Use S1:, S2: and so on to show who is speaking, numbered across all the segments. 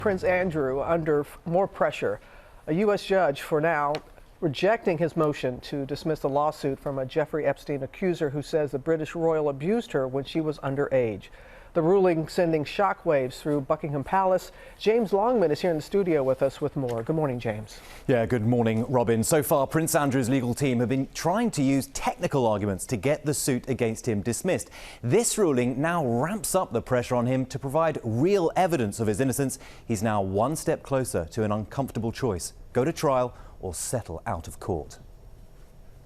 S1: Prince Andrew under more pressure. A U.S. judge for now rejecting his motion to dismiss the lawsuit from a Jeffrey Epstein accuser who says the British royal abused her when she was underage. The ruling sending shockwaves through Buckingham Palace. James Longman is here in the studio with us with more. Good morning, James.
S2: Yeah, good morning, Robin. So far, Prince Andrew's legal team have been trying to use technical arguments to get the suit against him dismissed. This ruling now ramps up the pressure on him to provide real evidence of his innocence. He's now one step closer to an uncomfortable choice: go to trial or settle out of court.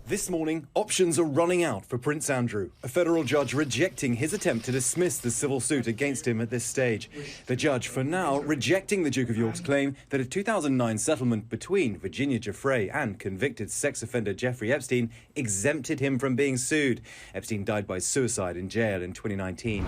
S3: This morning, options are running out for Prince Andrew, a federal judge rejecting his attempt to dismiss the civil suit against him at this stage. The judge, for now, rejecting the Duke of York's claim that a 2009 settlement between Virginia Guiffre and convicted sex offender Jeffrey Epstein exempted him from being sued. Epstein died by suicide in jail in 2019.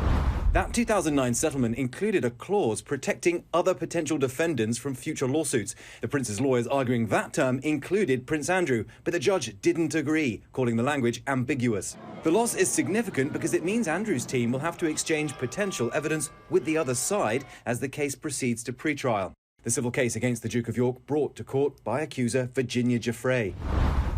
S3: That 2009 settlement included a clause protecting other potential defendants from future lawsuits. The prince's lawyers arguing that term included Prince Andrew, but the judge didn't agree, calling the language ambiguous. The loss is significant because it means Andrew's team will have to exchange potential evidence with the other side as the case proceeds to pre-trial. The civil case against the Duke of York brought to court by accuser Virginia Guiffre.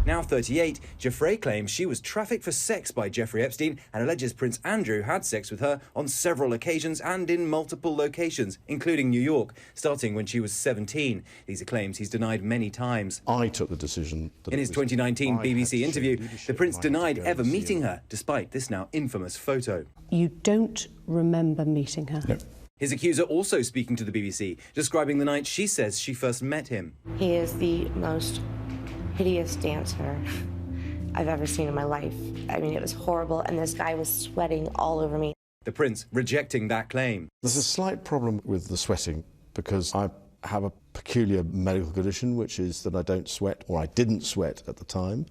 S3: Now 38, Guiffre claims she was trafficked for sex by Jeffrey Epstein and alleges Prince Andrew had sex with her on several occasions and in multiple locations, including New York, starting when she was 17. These are claims he's denied many times.
S4: I took the decision.
S3: In his 2019 BBC interview, the prince denied ever meeting her, despite this now infamous photo.
S5: You don't remember meeting her?
S4: No.
S3: His accuser also speaking to the BBC, describing the night she says she first met him.
S6: He is the most hideous dancer I've ever seen in my life. I mean, it was horrible, and this guy was sweating all over me.
S3: The prince rejecting that claim.
S4: There's a slight problem with the sweating because I have a peculiar medical condition, which is that I don't sweat, or I didn't sweat at the time,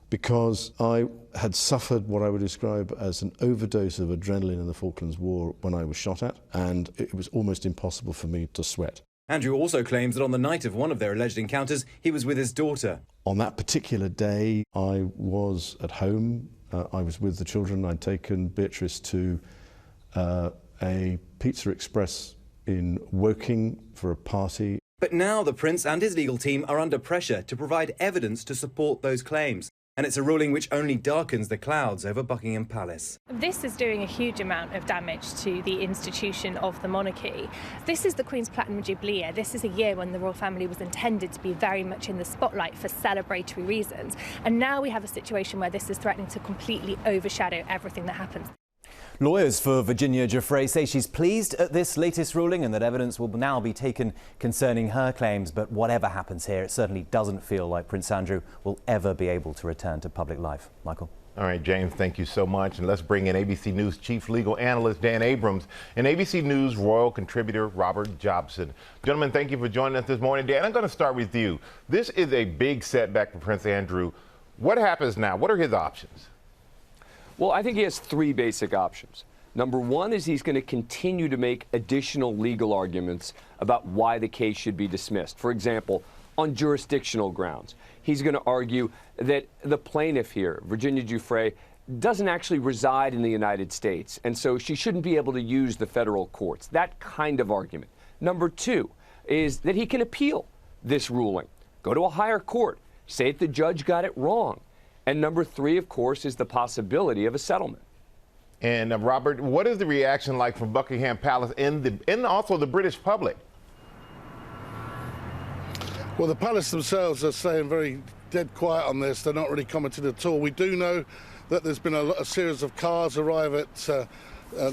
S4: because I had suffered what I would describe as an overdose of adrenaline in the Falklands War when I was shot at, and it was almost impossible for me to sweat.
S3: Andrew also claims that on the night of one of their alleged encounters, he was with his daughter.
S4: On that particular day, I was at home. I was with the children. I'd taken Beatrice to a Pizza Express in Woking for a party.
S3: But now the prince and his legal team are under pressure to provide evidence to support those claims. And it's a ruling which only darkens the clouds over Buckingham Palace.
S7: This is doing a huge amount of damage to the institution of the monarchy. This is the Queen's Platinum Jubilee year. This is a year when the royal family was intended to be very much in the spotlight for celebratory reasons. And now we have a situation where this is threatening to completely overshadow everything that happens.
S2: Lawyers for Virginia Guiffre say she's pleased at this latest ruling and that evidence will now be taken concerning her claims. But whatever happens here, it certainly doesn't feel like Prince Andrew will ever be able to return to public life. Michael.
S8: All right, James, thank you so much. And let's bring in ABC News chief legal analyst Dan Abrams and ABC News royal contributor Robert Jobson. Gentlemen, thank you for joining us this morning. Dan, I'm going to start with you. This is a big setback for Prince Andrew. What happens now? What are his options?
S9: Well, I think he has three basic options. Number one is he's going to continue to make additional legal arguments about why the case should be dismissed. For example, on jurisdictional grounds, he's going to argue that the plaintiff here, Virginia Guiffre, doesn't actually reside in the United States, and so she shouldn't be able to use the federal courts. That kind of argument. Number two is that he can appeal this ruling, go to a higher court, say that the judge got it wrong. And number three, of course, is the possibility of a settlement.
S8: And Robert, what is the reaction like from Buckingham Palace and also the British public?
S10: Well, the palace themselves are staying very dead quiet on this. They're not really commenting at all. We do know that there's been a series of cars arrive at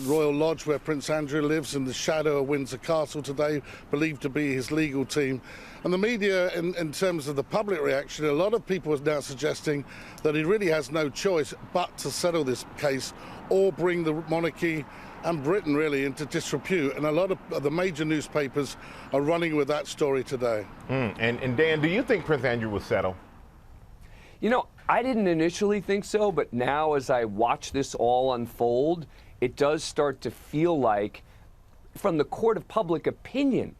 S10: Royal Lodge, where Prince Andrew lives, in the shadow of Windsor Castle today, believed to be his legal team. And the media, in terms of the public reaction, a lot of people are now suggesting that he really has no choice but to settle this case or bring the monarchy and Britain really into disrepute. And a lot of the major newspapers are running with that story today.
S8: And Dan, do you think Prince Andrew will settle?
S9: You know, I didn't initially think so, but now as I watch this all unfold, it does start to feel like, from the court of public opinion,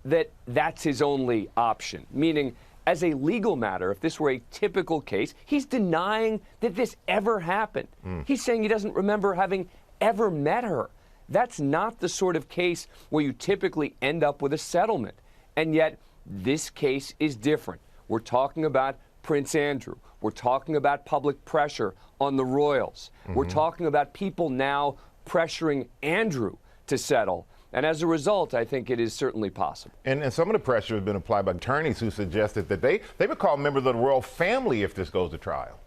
S9: that that's his only option. Meaning, as a legal matter, if this were a typical case, he's denying that this ever happened. He's saying he doesn't remember having ever met her. That's not the sort of case where you typically end up with a settlement. And yet, this case is different. We're talking about Prince Andrew. We're talking about public pressure on the royals. We're talking about people now pressuring Andrew to settle. And as a result, I think it is certainly possible.
S8: And some of the pressure has been applied by attorneys who suggested that they would call members of the royal family if this goes to trial.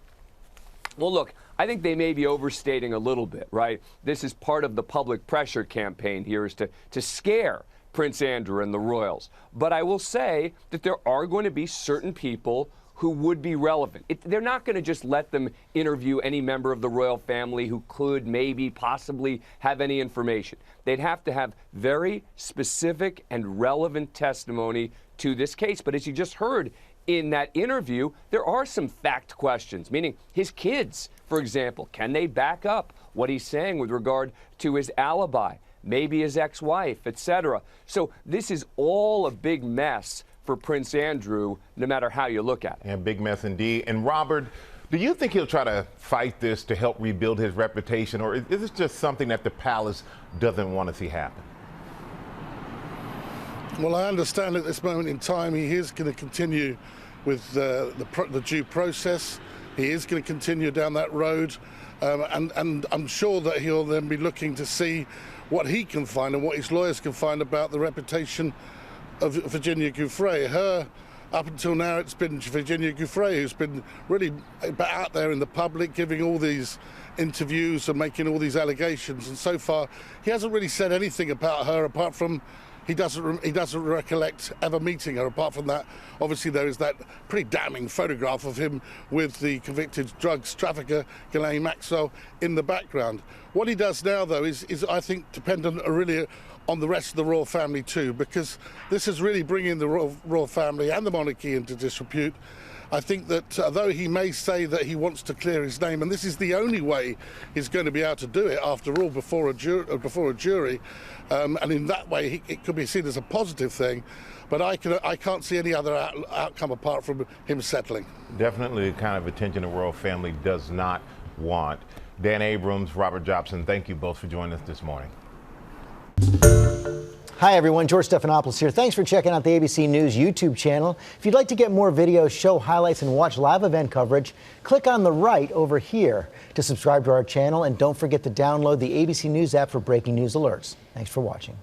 S9: Well, look, I think they may be overstating a little bit, right? This is part of the public pressure campaign here, is to scare Prince Andrew and the royals. But I will say that there are going to be certain people who would be relevant. They're not going to just let them interview any member of the royal family who could maybe possibly have any information. They'd have to have very specific and relevant testimony to this case. But as you just heard in that interview, there are some fact questions, meaning his kids, for example, can they back up what he's saying with regard to his alibi, maybe his ex-wife, etc. So this is all a big mess for Prince Andrew, no matter how you look at it.
S8: And big mess indeed. And Robert, do you think he'll try to fight this to help rebuild his reputation, or is this just something that the palace doesn't want to see happen?
S10: Well, I understand at this moment in time he is going to continue with the due process. He is going to continue down that road, and I'm sure that he'll then be looking to see what he can find and what his lawyers can find about the reputation of Virginia Guiffre. Up until now, it's been Virginia Guiffre who's been really out there in the public, giving all these interviews and making all these allegations. And so far, he hasn't really said anything about her, apart from he doesn't recollect ever meeting her. Apart from that, obviously there is that pretty damning photograph of him with the convicted drugs trafficker Ghislaine Maxwell in the background. What he does now, though, is I think dependent really on the rest of the royal family too, because this is really bringing the royal family and the monarchy into disrepute. I think that although he may say that he wants to clear his name, and this is the only way he's going to be able to do it, after all, before a jury, and in that way it could be seen as a positive thing. But I can't see any other outcome apart from him settling.
S8: Definitely the kind of attention the royal family does not want. Dan Abrams, Robert Jobson, thank you both for joining us this morning.
S11: Hi everyone, George Stephanopoulos here. Thanks for checking out the ABC News YouTube channel. If you'd like to get more videos, show highlights, and watch live event coverage, click on the right over here to subscribe to our channel, and don't forget to download the ABC News app for breaking news alerts. Thanks for watching.